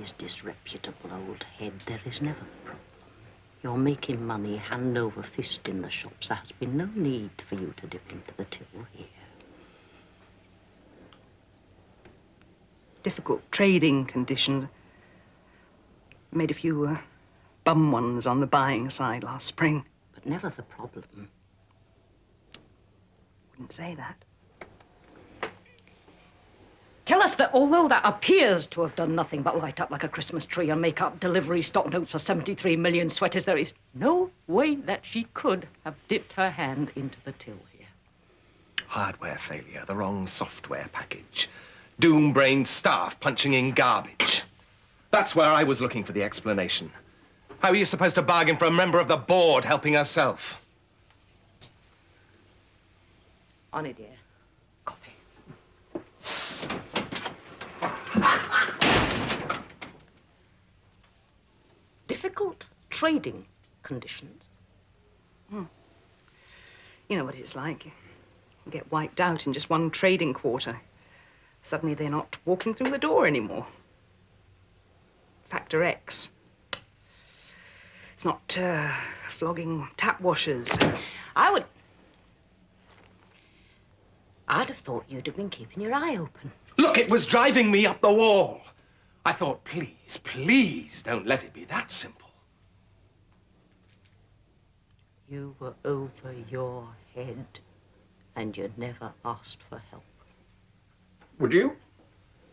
his disreputable old head, there is never a problem. You're making money hand over fist in the shops. There has been no need for you to dip into the till here. Difficult trading conditions. Made a few bum ones on the buying side last spring. But never the problem. Wouldn't say that. Tell us that although that appears to have done nothing but light up like a Christmas tree and make up delivery stock notes for 73 million sweaters, there is no way that she could have dipped her hand into the till here. Hardware failure, the wrong software package. Doom-brained staff punching in garbage. That's where I was looking for the explanation. How are you supposed to bargain for a member of the board helping herself? Honey, dear. Coffee. Difficult trading conditions. You know what it's like. You get wiped out in just one trading quarter. Suddenly they're not walking through the door anymore. Factor X. It's not flogging tap washers. I'd have thought you'd have been keeping your eye open. Look, it was driving me up the wall. I thought, please, please don't let it be that simple. You were over your head, and you never asked for help. Would you?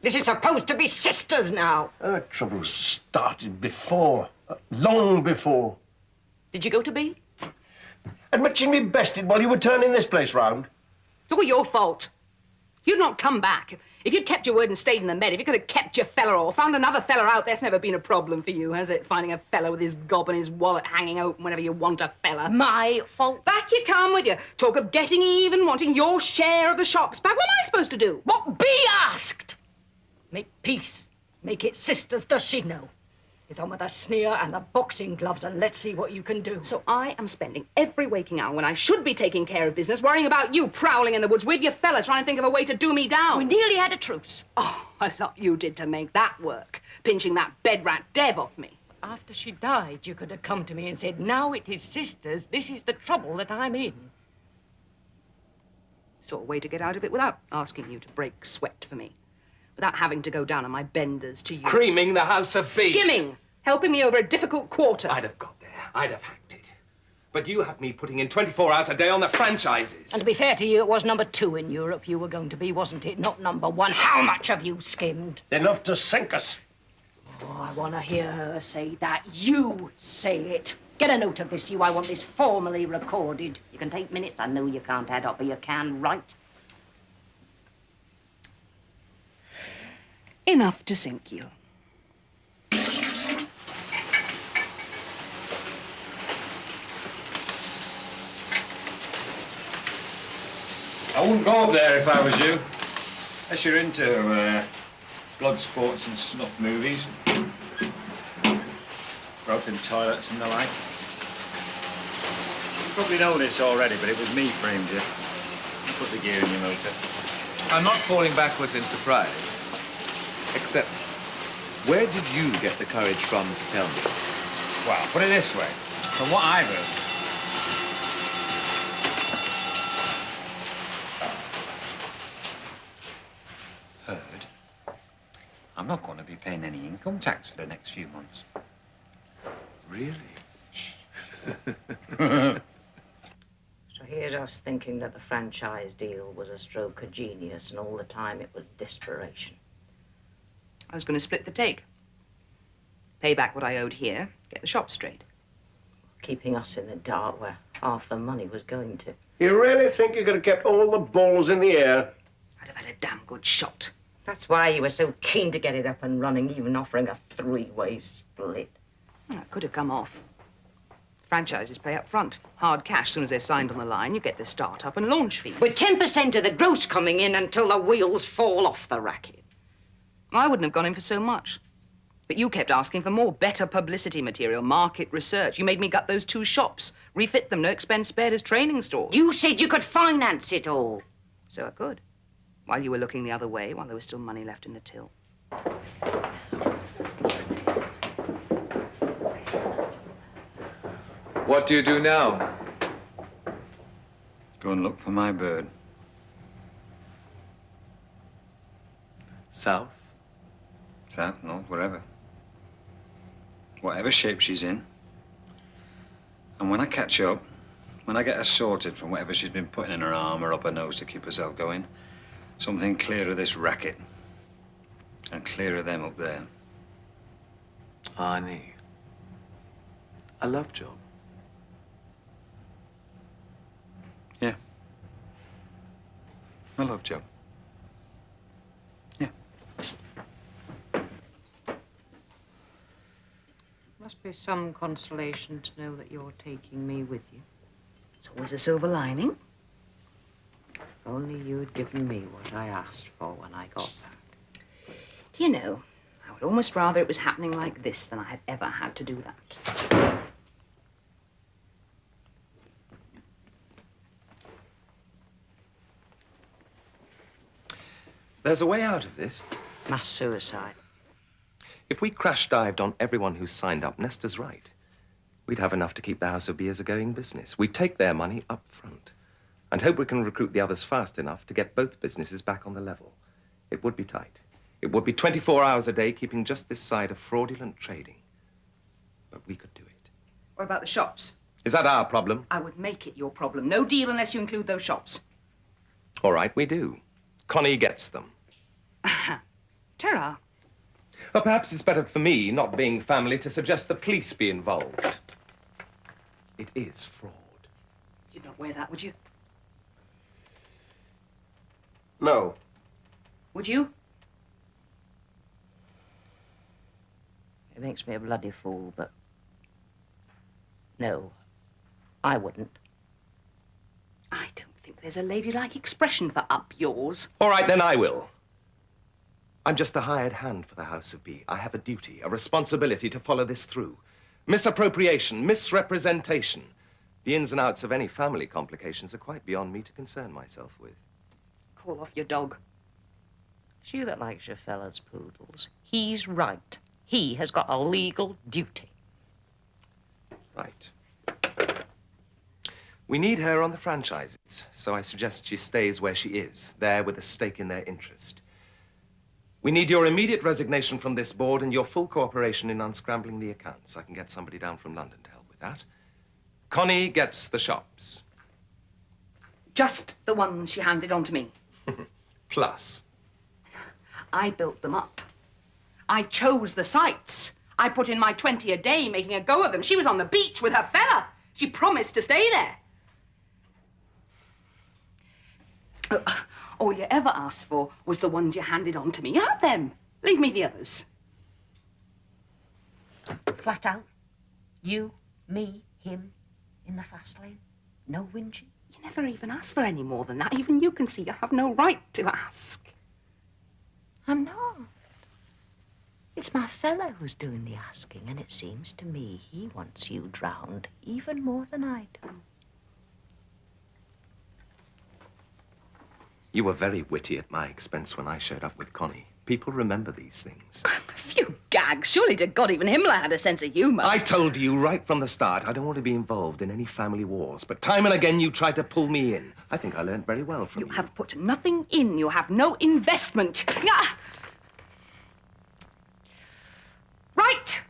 This is supposed to be sisters now. Trouble started before, long before. Did you go to bed? Admit me bested while you were turning this place round. It's all your fault. If you'd not come back, if you'd kept your word and stayed in the Med, if you could have kept your fella or found another fella out, there's never been a problem for you, has it? Finding a fella with his gob and his wallet hanging open whenever you want a fella. My fault. Back you come with you. Talk of getting even, wanting your share of the shops back. What am I supposed to do? What be asked? Make peace. Make it sisters. Does she know? It's on with a sneer and the boxing gloves, and let's see what you can do. So I am spending every waking hour when I should be taking care of business, worrying about you prowling in the woods with your fella, trying to think of a way to do me down. We nearly had a truce. Oh, a lot you did to make that work, pinching that bed rat Dev off me. After she died, you could have come to me and said, now it is sisters, this is the trouble that I'm in. Saw a way to get out of it without asking you to break sweat for me. Without having to go down on my benders to you. Creaming the house of beef. Skimming. Helping me over a difficult quarter. I'd have got there. I'd have hacked it. But you have me putting in 24 hours a day on the franchises. And to be fair to you, it was number 2 in Europe you were going to be, wasn't it? Not number 1. How much have you skimmed? Enough to sink us. Oh, I want to hear her say that. You say it. Get a note of this, you. I want this formally recorded. You can take minutes. I know you can't add up, but you can write. Enough to sink you. I wouldn't go up there if I was you. Unless you're into blood sports and snuff movies. Broken toilets and the like. You probably know this already, but it was me framed you. You put the gear in your motor. I'm not falling backwards in surprise. Except, where did you get the courage from to tell me? Well, put it this way. From what I've heard, I'm not going to be paying any income tax for the next few months. Really? So here's us thinking that the franchise deal was a stroke of genius, and all the time it was desperation. I was going to split the take. Pay back what I owed here, get the shop straight. Keeping us in the dark where half the money was going to. You really think you could have kept all the balls in the air? I'd have had a damn good shot. That's why you were so keen to get it up and running, even offering a 3-way split. Well, it could have come off. Franchises pay up front. Hard cash, as soon as they're signed on the line, you get the start-up and launch fees. With 10% of the gross coming in until the wheels fall off the racket. I wouldn't have gone in for so much. But you kept asking for more, better publicity material, market research. You made me gut those 2 shops, refit them, no expense spared as training stores. You said you could finance it all. So I could. While you were looking the other way, while there was still money left in the till. What do you do now? Go and look for my bird. South? South, north, wherever. Whatever shape she's in. And when I catch up, when I get her sorted from whatever she's been putting in her arm or up her nose to keep herself going, something clear of this racket. And clear of them up there. Arnie. A love job. Yeah. A love job. Yeah. Must be some consolation to know that you're taking me with you. It's always a silver lining. If only you'd given me what I asked for when I got back. Do you know, I would almost rather it was happening like this than I had ever had to do that. There's a way out of this. Mass suicide. If we crash-dived on everyone who's signed up, Nesta's right. We'd have enough to keep the House of B as a going business. We'd take their money up front and hope we can recruit the others fast enough to get both businesses back on the level. It would be tight. It would be 24 hours a day, keeping just this side of fraudulent trading. But we could do it. What about the shops? Is that our problem? I would make it your problem. No deal unless you include those shops. All right, we do. Connie gets them. Terra. Well, perhaps it's better for me, not being family, to suggest the police be involved. It is fraud. You'd not wear that, would you? No. Would you? It makes me a bloody fool, but... No, I wouldn't. I don't think there's a ladylike expression for up yours. All right, then I will. I'm just the hired hand for the House of B. I have a duty, a responsibility to follow this through. Misappropriation, misrepresentation. The ins and outs of any family complications are quite beyond me to concern myself with. Call off your dog. It's you that likes your fellas' poodles. He's right. He has got a legal duty. Right. We need her on the franchises, so I suggest she stays where she is, there with a stake in their interest. We need your immediate resignation from this board and your full cooperation in unscrambling the accounts. I can get somebody down from London to help with that. Connie gets the shops. Just the ones she handed on to me. Plus. I built them up. I chose the sites. I put in my 20 a day making a go of them. She was on the beach with her fella. She promised to stay there. All you ever asked for was the ones you handed on to me. You have them. Leave me the others. Flat out. You, me, him, in the fast lane. No whinging. You never even asked for any more than that. Even you can see you have no right to ask. I'm not. It's my fellow who's doing the asking, and it seems to me he wants you drowned even more than I do. You were very witty at my expense when I showed up with Connie. People remember these things. A few gags. Surely to God even Himmler had a sense of humour. I told you right from the start I don't want to be involved in any family wars, but time and again you tried to pull me in. I think I learned very well from you. You have put nothing in. You have no investment. Ah! Right.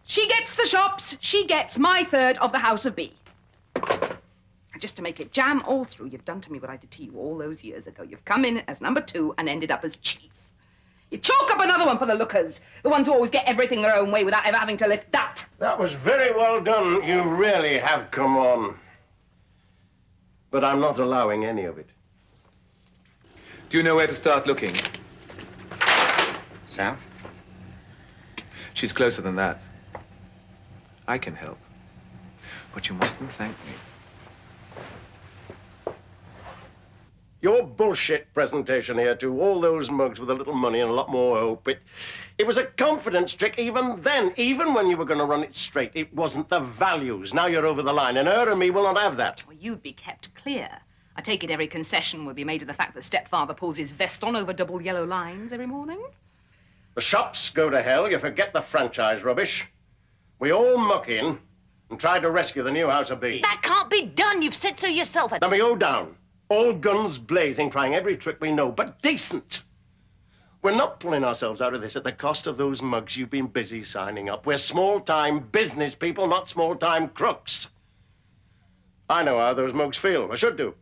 She gets the shops. She gets my third of the House of B. Just to make it jam all through, you've done to me what I did to you all those years ago. You've come in as number 2 and ended up as chief. You chalk up another one for the lookers, the ones who always get everything their own way without ever having to lift that. That was very well done. You really have come on. But I'm not allowing any of it. Do you know where to start looking? South? She's closer than that. I can help. But you mustn't thank me. Your bullshit presentation here to all those mugs with a little money and a lot more hope, it was a confidence trick even then, even when you were going to run it straight. It wasn't the values. Now you're over the line, and her and me will not have that. Well, you'd be kept clear. I take it every concession would be made to the fact that stepfather pulls his vest on over double yellow lines every morning. The shops go to hell. You forget the franchise rubbish. We all muck in, and tried to rescue the new House of B. That can't be done. You've said so yourself. Then we go down, all guns blazing, trying every trick we know, but decent. We're not pulling ourselves out of this at the cost of those mugs you've been busy signing up. We're small-time business people, not small-time crooks. I know how those mugs feel. I should do.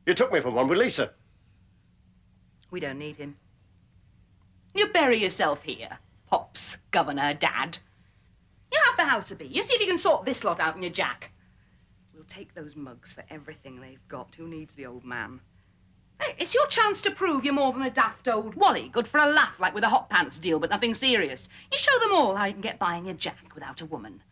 You took me for one with Lisa. We don't need him. You bury yourself here, Pops, Governor, Dad. You have the House of B. You see if you can sort this lot out in your jack. We'll take those mugs for everything they've got. Who needs the old man? Hey, it's your chance to prove you're more than a daft old Wally, good for a laugh like with a hot pants deal, but nothing serious. You show them all how you can get by in your jack without a woman.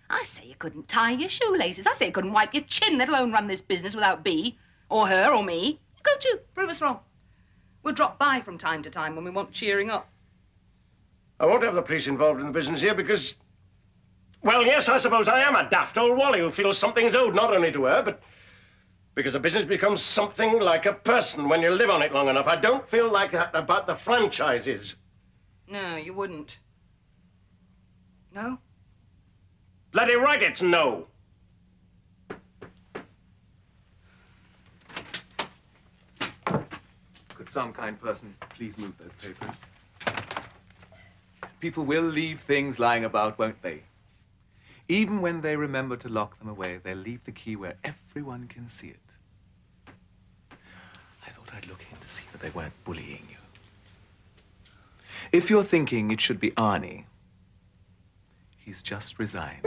I say you couldn't tie your shoelaces. I say you couldn't wipe your chin, let alone run this business without B, or her, or me. You go too. Prove us wrong. We'll drop by from time to time when we want cheering up. I won't have the police involved in the business here because... Well, yes, I suppose I am a daft old Wally who feels something's owed not only to her, but... because a business becomes something like a person when you live on it long enough. I don't feel like that about the franchises. No, you wouldn't. No? Bloody right it's no. Could some kind person please move those papers? People will leave things lying about, won't they? Even when they remember to lock them away, they'll leave the key where everyone can see it. I thought I'd look in to see that they weren't bullying you. If you're thinking it should be Arnie, he's just resigned.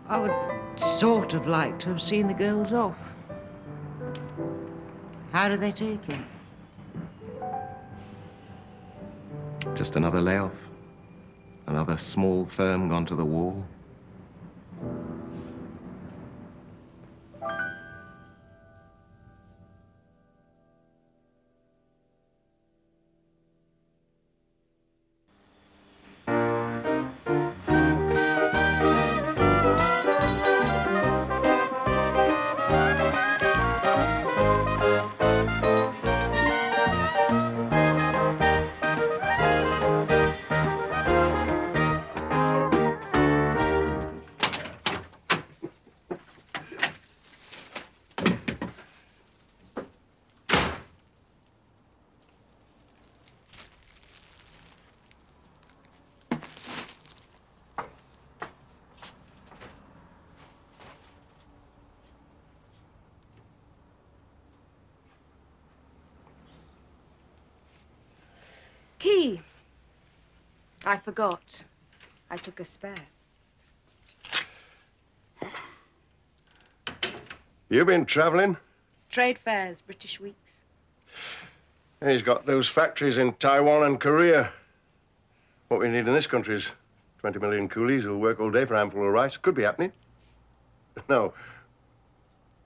I would sort of like to have seen the girls off. How do they take it? Just another layoff. Another small firm gone to the wall. Key. I forgot. I took a spare. You been traveling? Trade fairs, British weeks. He's got those factories in Taiwan and Korea. What we need in this country is 20 million coolies who'll work all day for a handful of rice. Could be happening. No,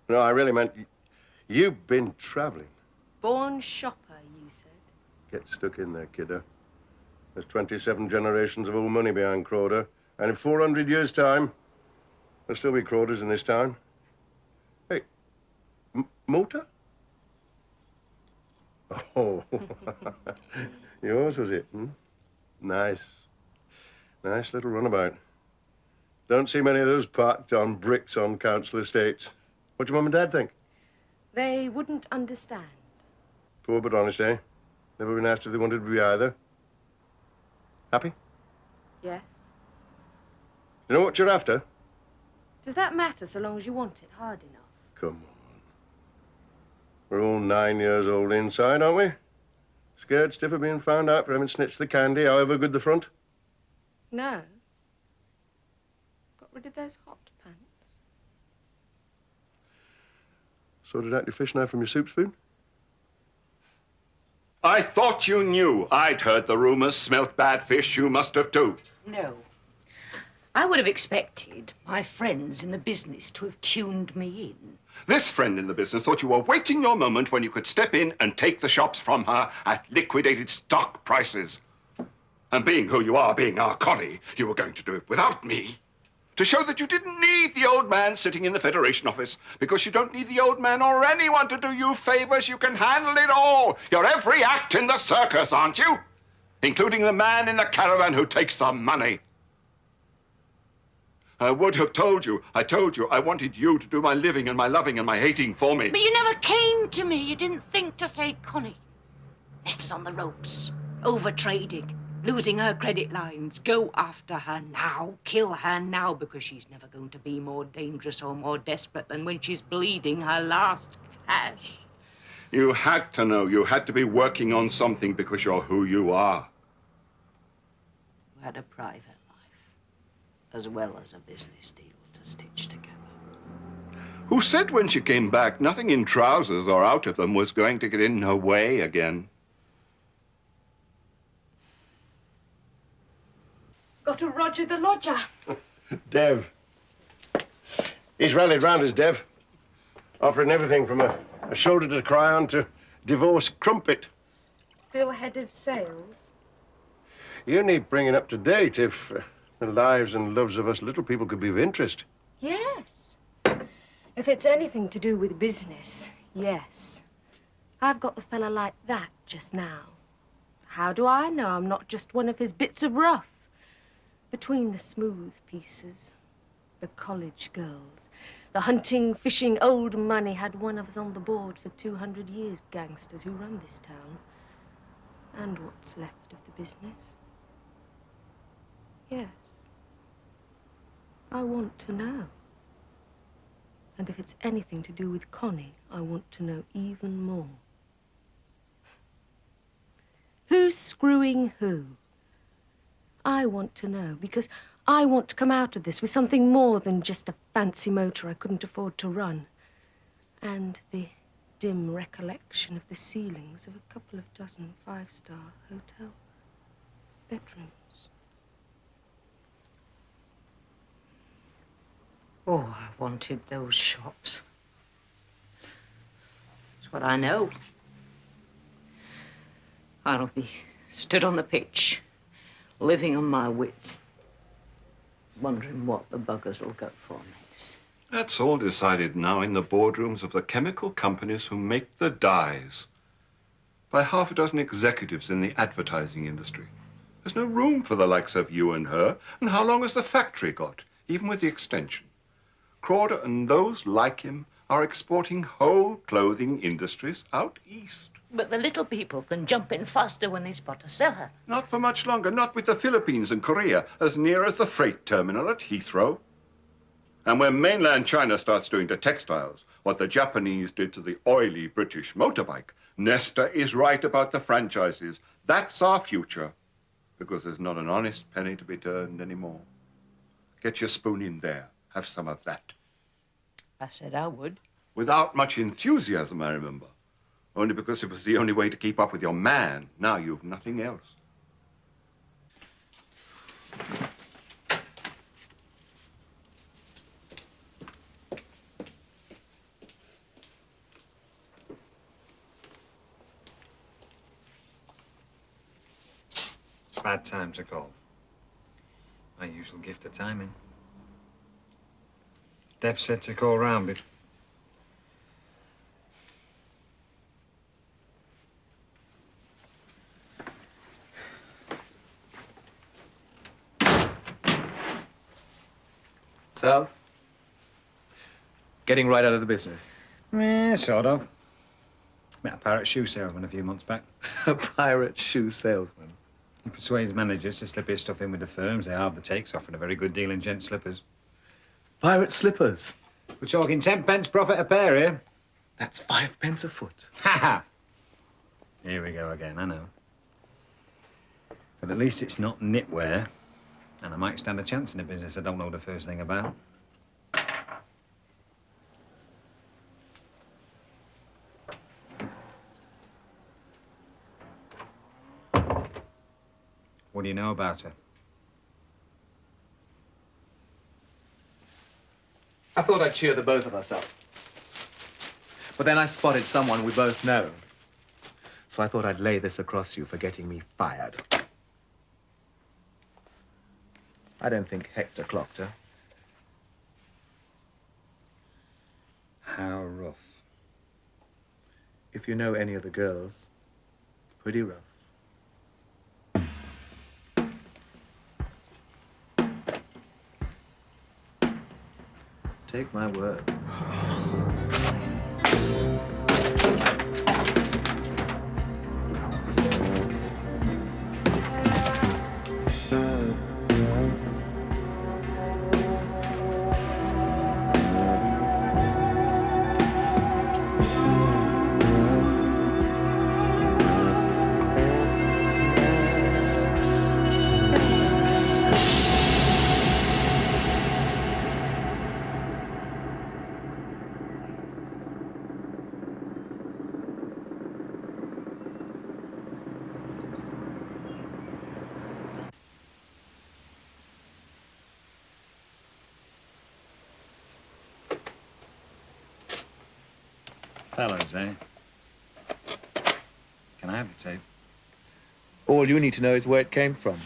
I really meant you've been traveling. Born shopper, you said. Get stuck in there, kiddo. There's 27 generations of old money behind Crowder. And in 400 years' time, there'll still be Crowders in this town. Hey, motor? Oh, yours, was it? Hmm? Nice. Nice little runabout. Don't see many of those parked on bricks on council estates. What do your mum and dad think? They wouldn't understand. Poor but honest, eh? Never been asked if they wanted to be either. Happy? Yes. You know what you're after? Does that matter so long as you want it hard enough? Come on. We're all 9 years old inside, aren't we? Scared stiff of being found out for having snitched the candy, however good the front? No. Got rid of those hot pants. Sorted out your fish knife from your soup spoon? I thought you knew. I'd heard the rumors, smelt bad fish. You must have too. No. I would have expected my friends in the business to have tuned me in. This friend in the business thought you were waiting your moment when you could step in and take the shops from her at liquidated stock prices. And being who you are, being our Connie, you were going to do it without me. To show that you didn't need the old man sitting in the Federation office. Because you don't need the old man or anyone to do you favors. You can handle it all. You're every act in the circus, aren't you? Including the man in the caravan who takes the money. I would have told you. I told you I wanted you to do my living and my loving and my hating for me. But you never came to me. You didn't think to say, Connie, Nesta's on the ropes, overtrading, losing her credit lines. Go after her now. Kill her now, because she's never going to be more dangerous or more desperate than when she's bleeding her last cash. You had to know. You had to be working on something because you're who you are. You had a private life, as well as a business deal to stitch together. Who said when she came back, nothing in trousers or out of them was going to get in her way again? Got a Roger the Lodger. Dev. He's rallied round us, Dev. Offering everything from a shoulder to cry on to divorce crumpet. Still head of sales. You need bringing up to date if the lives and loves of us little people could be of interest. Yes. If it's anything to do with business, yes. I've got the fella like that just now. How do I know I'm not just one of his bits of rough? Between the smooth pieces, the college girls, the hunting, fishing, old money had one of us on the board for 200 years, gangsters who run this town. And what's left of the business? Yes. I want to know. And if it's anything to do with Connie, I want to know even more. Who's screwing who? I want to know, because I want to come out of this with something more than just a fancy motor I couldn't afford to run. And the dim recollection of the ceilings of a couple of dozen five-star hotel bedrooms. Oh, I wanted those shops. That's what I know. I'll be stood on the pitch, living on my wits, wondering what the buggers will go for next. That's all decided now in the boardrooms of the chemical companies who make the dyes. By half a dozen executives in the advertising industry. There's no room for the likes of you and her. And how long has the factory got, even with the extension? Crawder and those like him are exporting whole clothing industries out east. But the little people can jump in faster when they spot a seller. Not for much longer, not with the Philippines and Korea, as near as the freight terminal at Heathrow. And when mainland China starts doing to textiles what the Japanese did to the oily British motorbike, Nesta is right about the franchises. That's our future, because there's not an honest penny to be turned anymore. Get your spoon in there. Have some of that. I said I would. Without much enthusiasm, I remember. Only because it was the only way to keep up with your man. Now you've nothing else. Bad time to call. My usual gift of timing. Dev said to call round, but... So? Getting right out of the business? Sort of. Met a pirate shoe salesman a few months back. A pirate shoe salesman? He persuades managers to slip his stuff in with the firms. They halve the takes, offering a very good deal in gent slippers. Pirate slippers? We're talking 10 pence profit a pair here. That's 5 pence a foot. Ha ha! Here we go again, I know. But at least it's not knitwear, and I might stand a chance in a business I don't know the first thing about. What do you know about her? I thought I'd cheer the both of us up. But then I spotted someone we both know. So I thought I'd lay this across you for getting me fired. I don't think Hector clocked her. How rough. If you know any of the girls, pretty rough. Take my word. Fellows, eh? Can I have the tape? All you need to know is where it came from.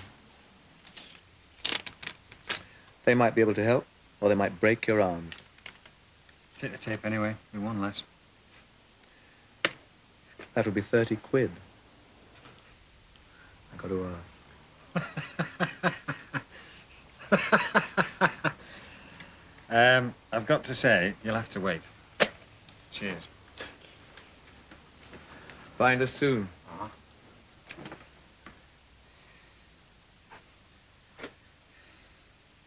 They might be able to help, or they might break your arms. Take the tape anyway. We won less. That would be 30 quid. I got to ask. I've got to say, you'll have to wait. Cheers. Find us soon.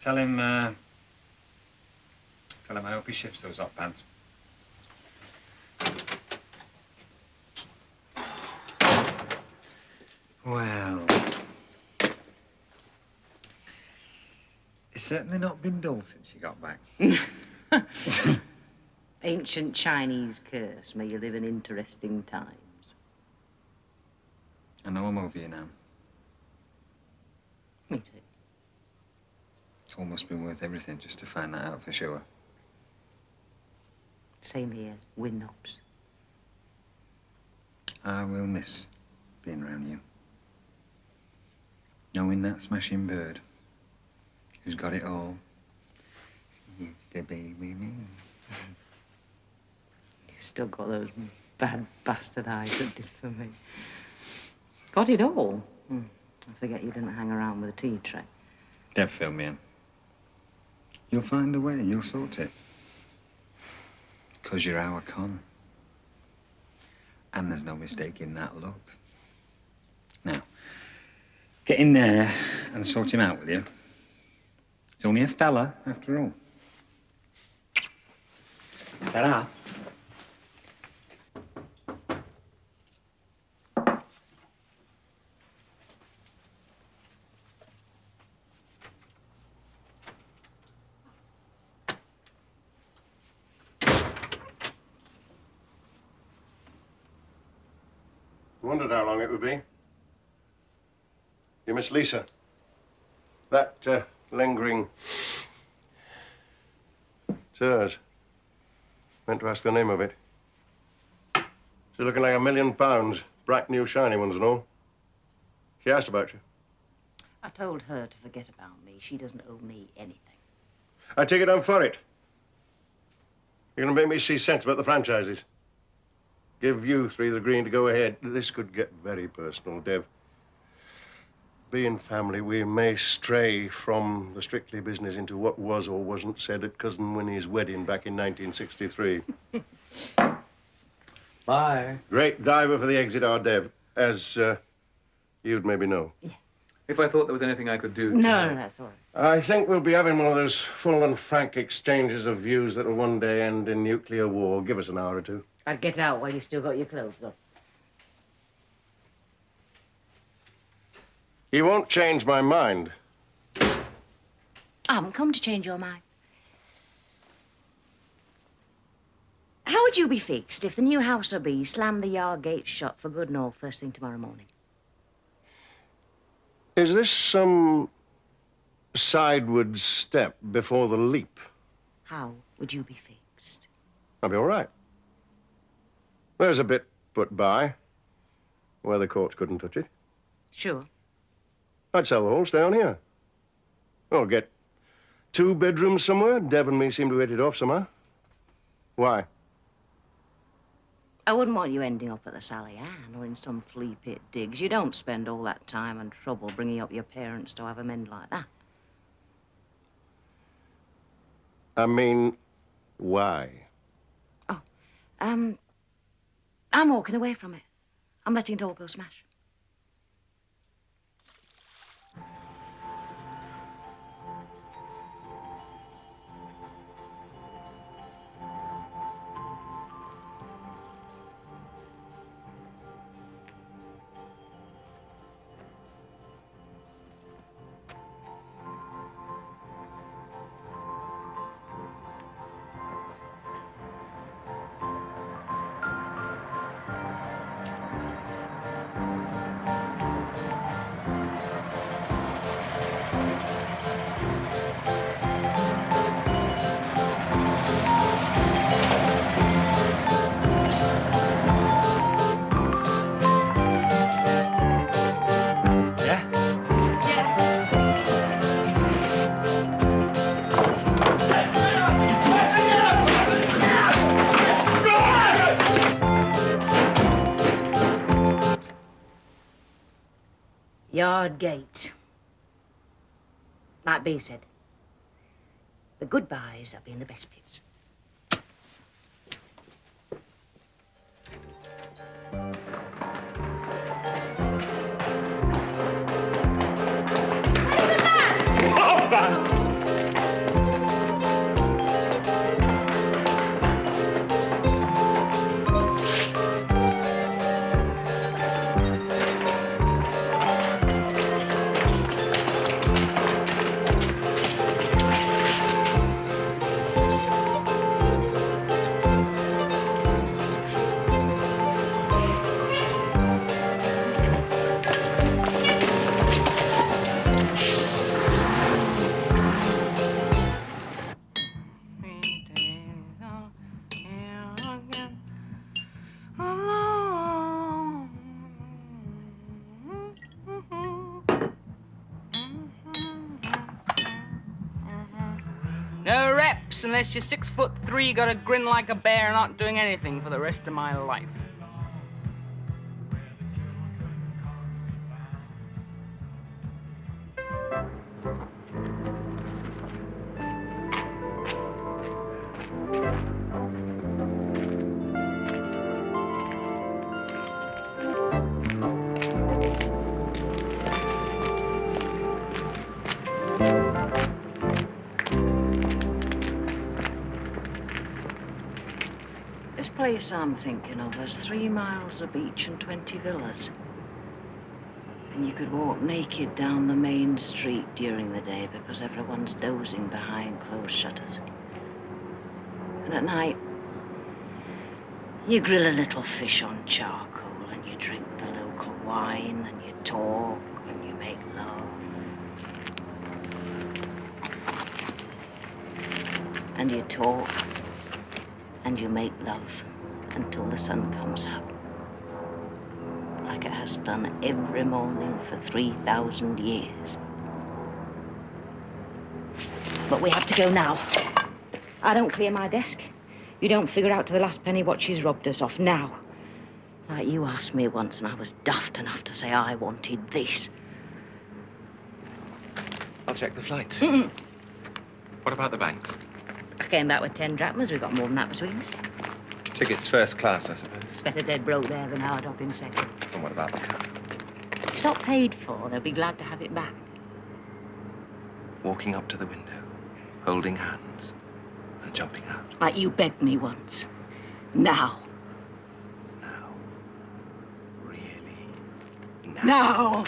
Tell him I hope he shifts those hot pants. Well, it's certainly not been dull since you got back. Ancient Chinese curse. May you live in interesting times. I know I'm over you now. Me too. It's almost been worth everything just to find that out for sure. Same here. Win knobs. I will miss being around you. Knowing that smashing bird who's got it all used to be with me. You've still got those bad bastard eyes that did for me. Got it all. I forget you didn't hang around with a tea tray. Don't fill me in. You'll find a way. You'll sort it. Because you're our Con. And there's no mistaking that look. Now, get in there and sort him out, will you? He's only a fella, after all. Ta-ra. Wondered how long it would be. You miss Lisa? That lingering... It's hers. Meant to ask the name of it. She's looking like £1 million. Bright new shiny ones and all. She asked about you. I told her to forget about me. She doesn't owe me anything. I take it I'm for it. You're gonna make me see sense about the franchises. Give you three the green to go ahead. This could get very personal, Dev. Being family, we may stray from the strictly business into what was or wasn't said at Cousin Winnie's wedding back in 1963. Bye. Great diver for the exit, our Dev, as you'd maybe know. Yeah. If I thought there was anything I could do to No, help. no, that's all right. I think we'll be having one of those full and frank exchanges of views that'll one day end in nuclear war. Give us an hour or two. I'd get out while you still got your clothes on. You won't change my mind. I haven't come to change your mind. How would you be fixed if the new house of B slammed the yard gate shut for good and all first thing tomorrow morning? Is this some sideward step before the leap? How would you be fixed? I'll be all right. There's a bit put by where the courts couldn't touch it. Sure. I'd sell the whole, stay on here. Or get 2 bedrooms somewhere. Dev and me seem to hit it off somehow. Why? I wouldn't want you ending up at the Sally Ann or in some flea pit digs. You don't spend all that time and trouble bringing up your parents to have them end like that. I mean, why? Oh, I'm walking away from it. I'm letting it all go smash. Yard gate. Like B said, the goodbyes have been the best bits. No reps unless you're 6'3", got a grin like a bear, not doing anything for the rest of my life. This place I'm thinking of has 3 miles of beach and 20 villas. And you could walk naked down the main street during the day because everyone's dozing behind closed shutters. And at night, you grill a little fish on charcoal and you drink the local wine and you talk and you make love. And you talk and you make love until the sun comes up. Like it has done every morning for 3,000 years. But we have to go now. I don't clear my desk. You don't figure out to the last penny what she's robbed us of now. Like you asked me once and I was daft enough to say I wanted this. I'll check the flights. Mm-mm. What about the banks? I came back with 10 drachmas. We've got more than that between us. Tickets first class, I suppose. Better dead broke there than hard up in second. And what about the car? It's not paid for. They'll be glad to have it back. Walking up to the window, holding hands, and jumping out. Like you begged me once. Now. Now. Really? Now.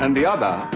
And the other...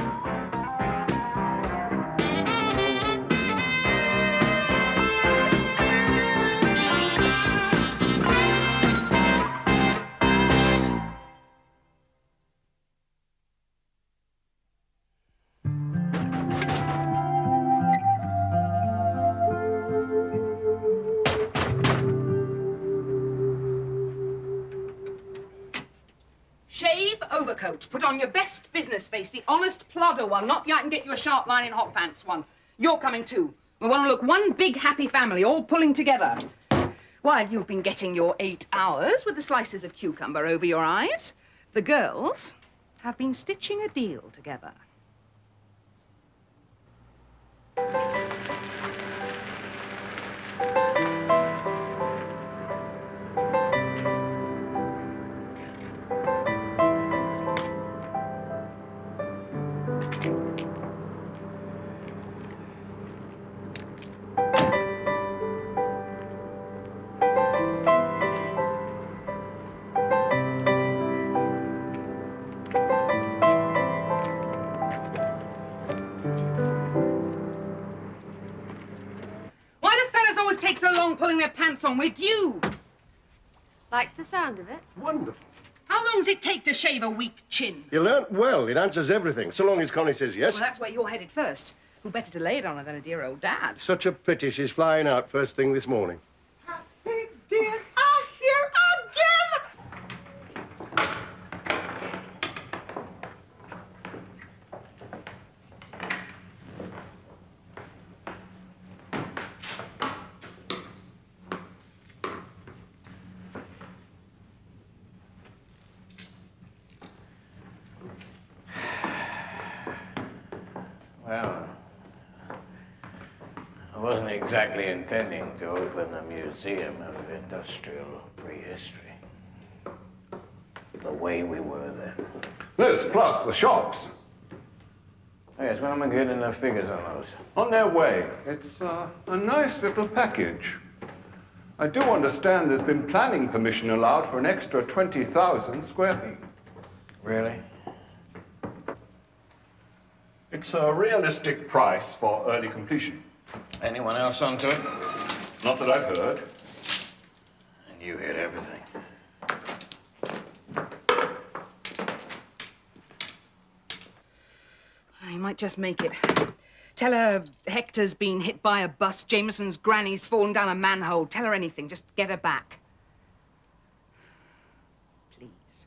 Shave, overcoat. Put on your best business face, the honest plodder one, not the I can get you a sharp line in hot pants one. You're coming too. We want to look one big happy family, all pulling together. While you've been getting your 8 hours with the slices of cucumber over your eyes, the girls have been stitching a deal together. Take so long pulling their pants on with you? Like the sound of it? Wonderful. How long does it take to shave a weak chin? You learnt well. It answers everything, so long as Connie says yes. Well, that's where you're headed first. Who better to lay it on her than a dear old dad? Such a pity she's flying out first thing this morning. Happy days are here again! Well, I wasn't exactly intending to open a museum of industrial prehistory. The way we were then. This, plus the shops. Yes, when am I getting the figures on those? On their way. It's a nice little package. I do understand there's been planning permission allowed for an extra 20,000 square feet. Really? It's a realistic price for early completion. Anyone else onto it? Not that I've heard. And you hit everything. You might just make it. Tell her Hector's been hit by a bus, Jameson's granny's fallen down a manhole. Tell her anything. Just get her back. Please.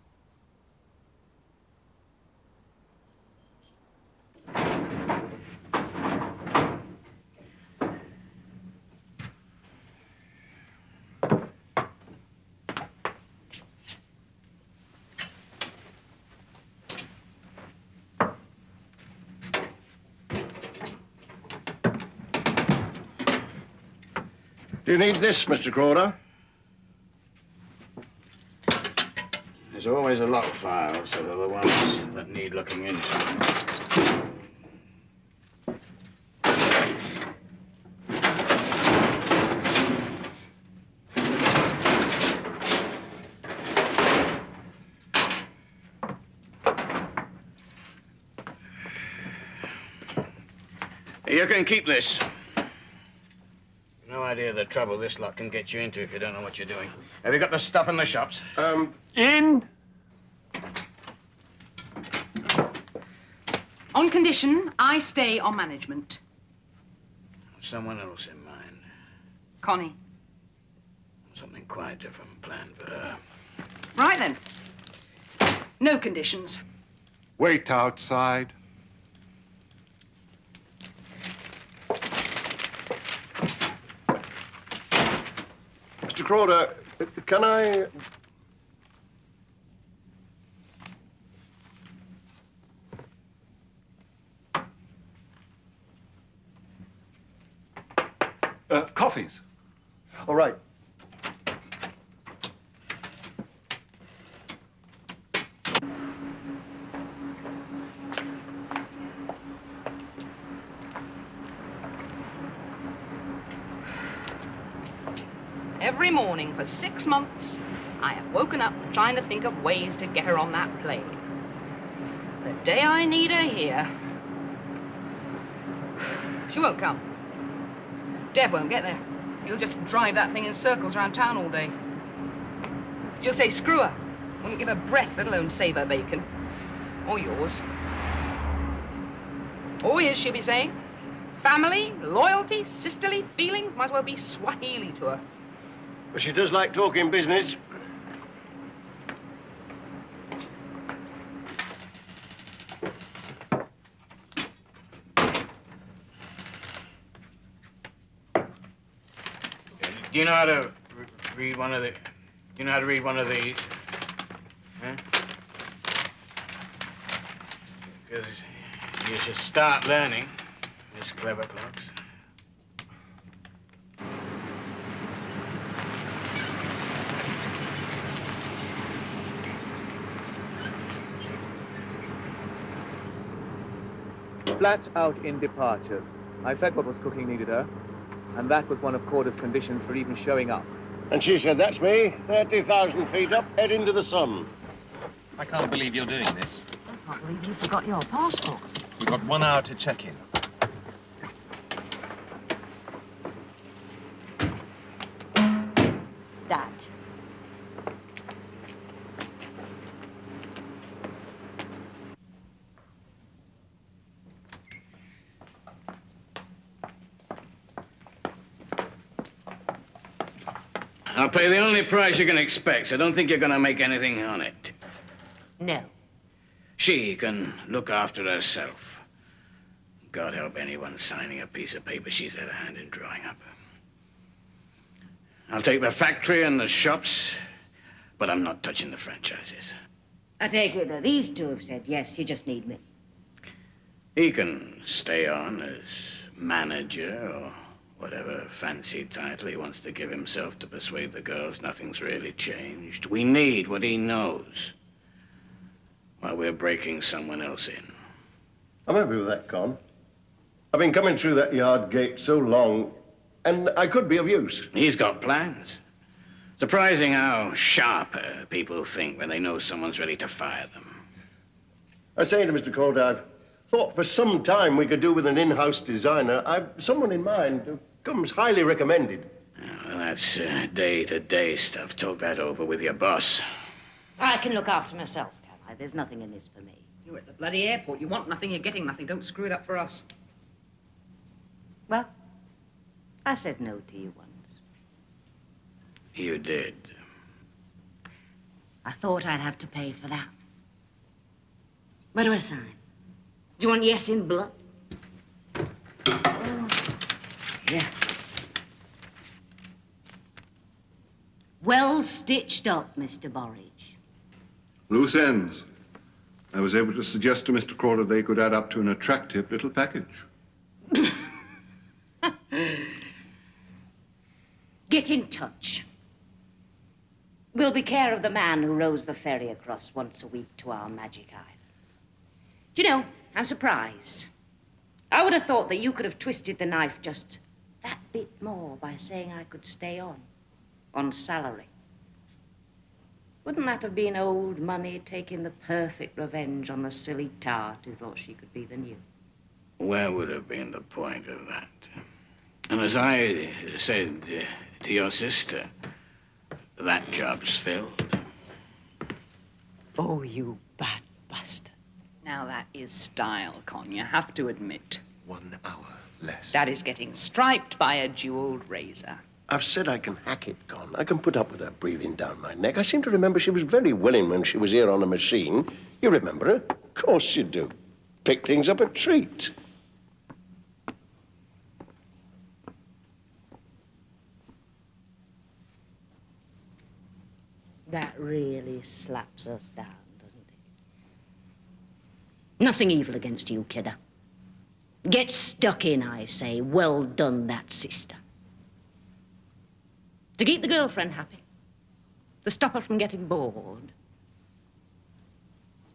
Do you need this, Mr. Crawder? There's always a lot of files that are the ones that need looking into. You can keep this. No idea the trouble this lot can get you into if you don't know what you're doing. Have you got the stuff in the shops? In. On condition, I stay on management. Someone else in mind. Connie. Something quite different planned for her. Right then. No conditions. Wait outside. Mr. Crawder, can I... Coffees. All right. Every morning for 6 months, I have woken up trying to think of ways to get her on that plane. day I need her here. She won't come. Dev won't get there. He'll just drive that thing in circles around town all day. She'll say screw her. Wouldn't give her breath, let alone save her bacon. Or yours. Or his, she'll be saying. Family, loyalty, sisterly feelings, might as well be Swahili to her. But she does like talking business. Do you know how to read one of the... Do you know how to read one of these? Huh? Because you should start learning, Miss Clever Clocks. Flat out in departures. I said what was cooking needed her, and that was one of Corder's conditions for even showing up. And she said, that's me, 30,000 feet up, head into the sun. I can't believe you're doing this. I can't believe you forgot your passport. We've got 1 hour to check in. Dad. I'll pay the only price you can expect, so don't think you're gonna make anything on it. No. She can look after herself. God help anyone signing a piece of paper she's had a hand in drawing up. I'll take the factory and the shops, but I'm not touching the franchises. I take it that these two have said yes, you just need me. He can stay on as manager or whatever fancy title he wants to give himself to persuade the girls nothing's really changed. We need what he knows while we're breaking someone else in. I'm happy with that, Con. I've been coming through that yard gate so long, and I could be of use. He's got plans. Surprising how sharp people think when they know someone's ready to fire them. I was saying to Mr. Calder, I've thought for some time we could do with an in-house designer. I've someone in mind who comes highly recommended. Well, that's day-to-day stuff. Talk that over with your boss. I can look after myself, can I? There's nothing in this for me. You're at the bloody airport. You want nothing, you're getting nothing. Don't screw it up for us. Well, I said no to you once. You did. I thought I'd have to pay for that. Where do I sign? Do you want yes in blood? Oh, yeah. Well stitched up, Mr. Borridge. Loose ends. I was able to suggest to Mr. Crawler they could add up to an attractive little package. Get in touch. We'll be care of the man who rows the ferry across once a week to our magic island. Do you know, I'm surprised. I would have thought that you could have twisted the knife just that bit more by saying I could stay on salary. Wouldn't that have been old money taking the perfect revenge on the silly tart who thought she could be the new? Where would have been the point of that? And as I said to your sister, that job's filled. Oh, you bad bastard. Now that is style, Con, you have to admit. 1 hour less. That is getting striped by a jeweled razor. I've said I can hack it, Con. I can put up with her breathing down my neck. I seem to remember she was very willing when she was here on the machine. You remember her? Of course you do. Pick things up a treat. That really slaps us down, doesn't it? Nothing evil against you, kidder. Get stuck in, I say. Well done, that sister. To keep the girlfriend happy. To stop her from getting bored.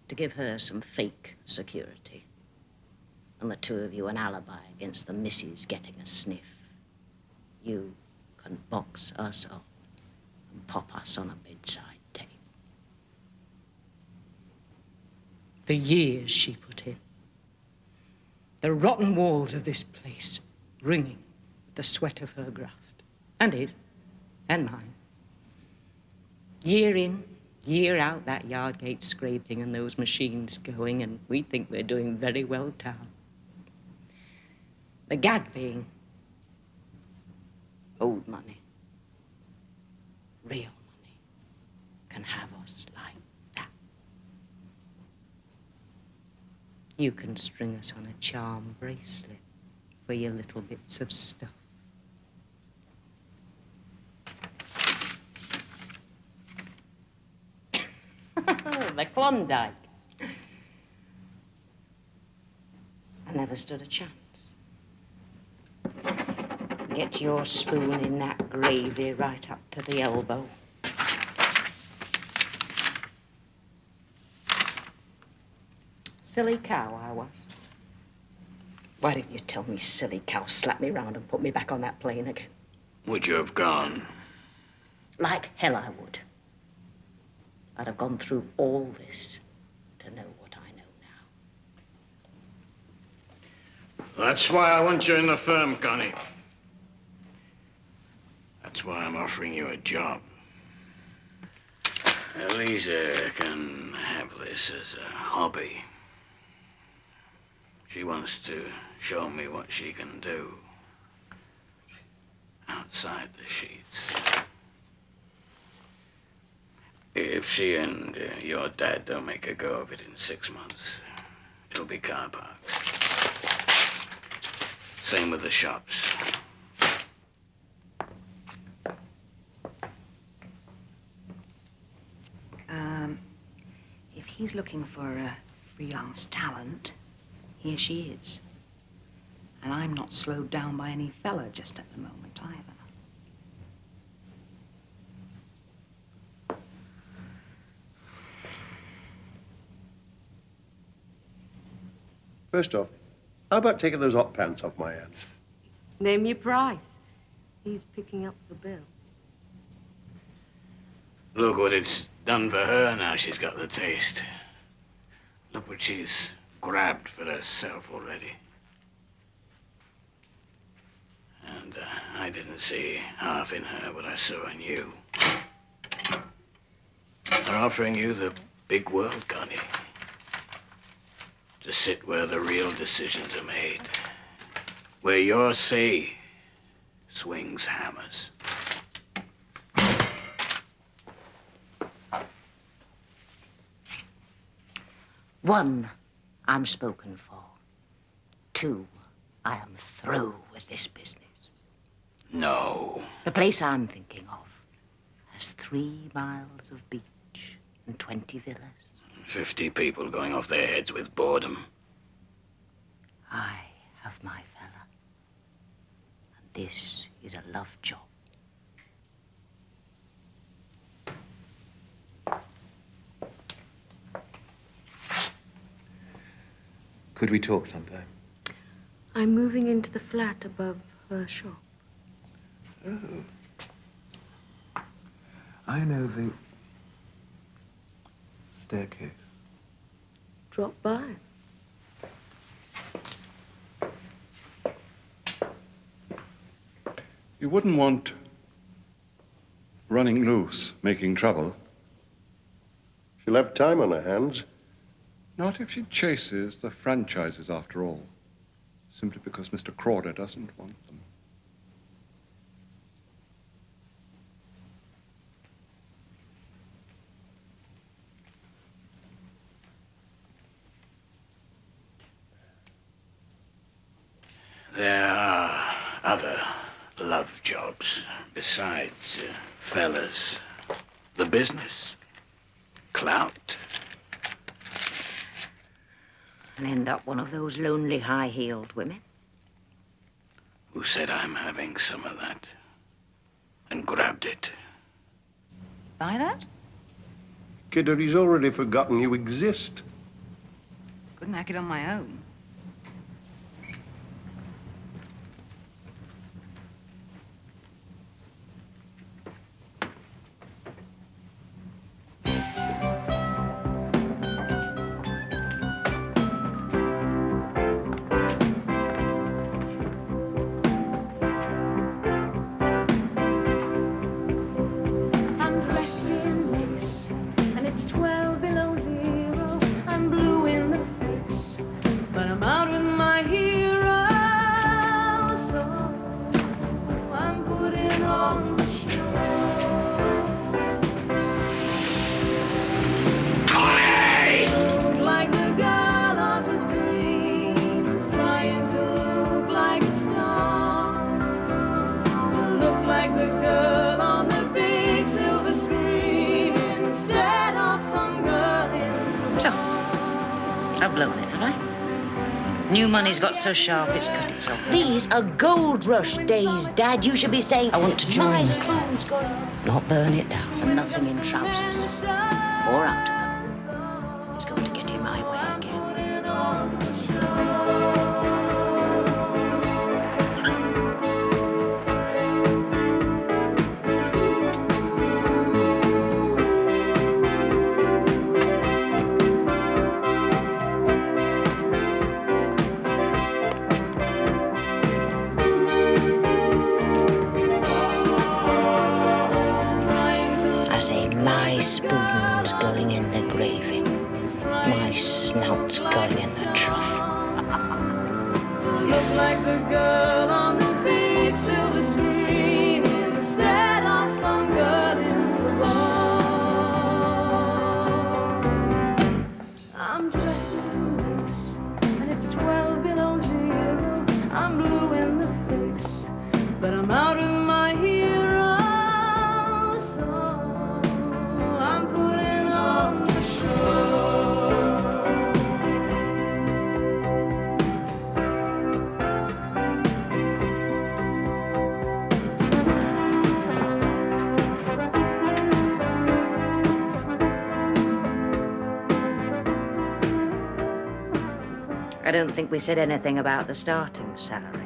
To give her some fake security. And the two of you an alibi against the missus getting a sniff. You can box us up and pop us on a bedside table. The years she put in. The rotten walls of this place ringing with the sweat of her graft. And his, and mine. Year in, year out, that yard gate scraping and those machines going, and we think we're doing very well, town. The gag being old money, real money, can have us like that. You can string us on a charm bracelet for your little bits of stuff. The Klondike. I never stood a chance. Get your spoon in that gravy right up to the elbow. Silly cow I was. Why didn't you tell me, silly cow, slap me round and put me back on that plane again? Would you have gone? Like hell I would. I'd have gone through all this to know what I know now. That's why I want you in the firm, Connie. That's why I'm offering you a job. Eliza can have this as a hobby. She wants to show me what she can do outside the sheets. If she and your dad don't make a go of it in 6 months, it'll be car parks. Same with the shops. If he's looking for a freelance talent, here she is. And I'm not slowed down by any fella just at the moment either. First off, how about taking those hot pants off my hands? Name your price. He's picking up the bill. Look what it's done for her now she's got the taste. Look what she's grabbed for herself already. And I didn't see half in her what I saw in you. They're offering you the big world, Connie. To sit where the real decisions are made. Where your say swings hammers. One, I'm spoken for. Two, I am through with this business. No. The place I'm thinking of has 3 miles of beach and 20 villas. 50 people going off their heads with boredom. I have my fella. And this is a love job. Could we talk sometime? I'm moving into the flat above her shop. Oh. I know the staircase. Drop by. You wouldn't want running loose, making trouble. She'll have time on her hands. Not if she chases the franchises after all, simply because Mr. Crawder doesn't want them. There are other love jobs besides fellas. The business. Clout. And end up one of those lonely, high-heeled women. Who said I'm having some of that? And grabbed it. Buy that? Kidder, he's already forgotten you exist. Couldn't hack it on my own. New money's got so sharp it's cut itself. These are gold rush days, Dad. You should be saying, I want to join nice the club, clothes going on. not burn it down. And nothing in trousers or out of them is going to get in my way again. I say my spoon's going in the gravy. My snout's going in the trough. Look like the girl on the big silver screen instead of some girl in the bar. I'm dressed in lace and it's 12 below zero. I'm blue in the face, but I'm out of my hero. So I'm putting on the show. I don't think we said anything about the starting salary.